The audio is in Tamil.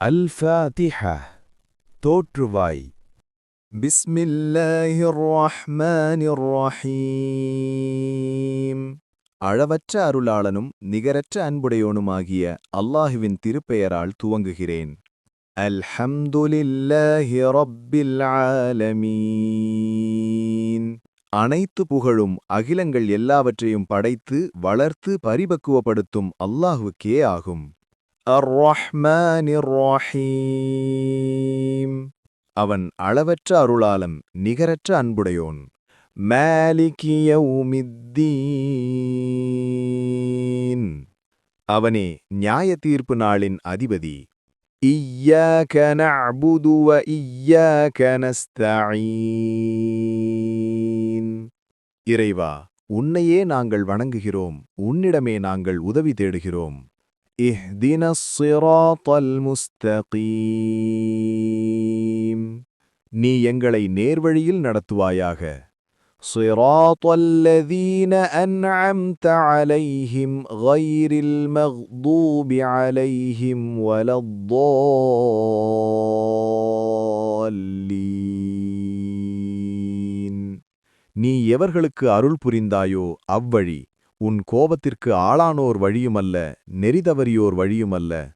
الفاتحة தோற்றுவாய். பிஸ்மில்லாஹிர் ரஹ்மானிர் ரஹீம். அளவற்ற அருளாளனும் நிகரற்ற அன்புடையோனுமாகிய அல்லாஹுவின் திருப்பெயரால் துவங்குகிறேன். அல்ஹம்துலில்லாஹி ரப்பில் ஆலமீன். அனைத்து புகழும் அகிலங்கள் எல்லாவற்றையும் படைத்து வளர்த்து பரிபக்குவப்படுத்தும் அல்லாஹுக்கே ஆகும். அர்-ரஹ்மானிர் ரஹீம். அவன் அளவற்ற அருளாளன் நிகரற்ற அன்புடையோன். மாலிகி யௌமித்தீன். அவனே நியாய தீர்ப்பு நாளின் அதிபதி. இய்யாக நஅ்புது வ இய்யாக நஸ்தஈன். இறைவா, உன்னையே நாங்கள் வணங்குகிறோம், உன்னிடமே நாங்கள் உதவி தேடுகிறோம். இஹ்தினஸ் ஸிராத்தல் முஸ்தகீம். நீ எங்களை நேர்வழியில் நடத்துவாயாக. ஸிராத்தல் லதீன அன்அம்த அலைஹிம் கைரில் மக்தூபி அலைஹிம் வலத்தோல்லீன். நீ எவர்களுக்கு அருள் புரிந்தாயோ அவ்வழி, உன் கோபத்திற்கு ஆளானோர் வழியுமல்ல, நெறிதவறியோர் வழியுமல்ல.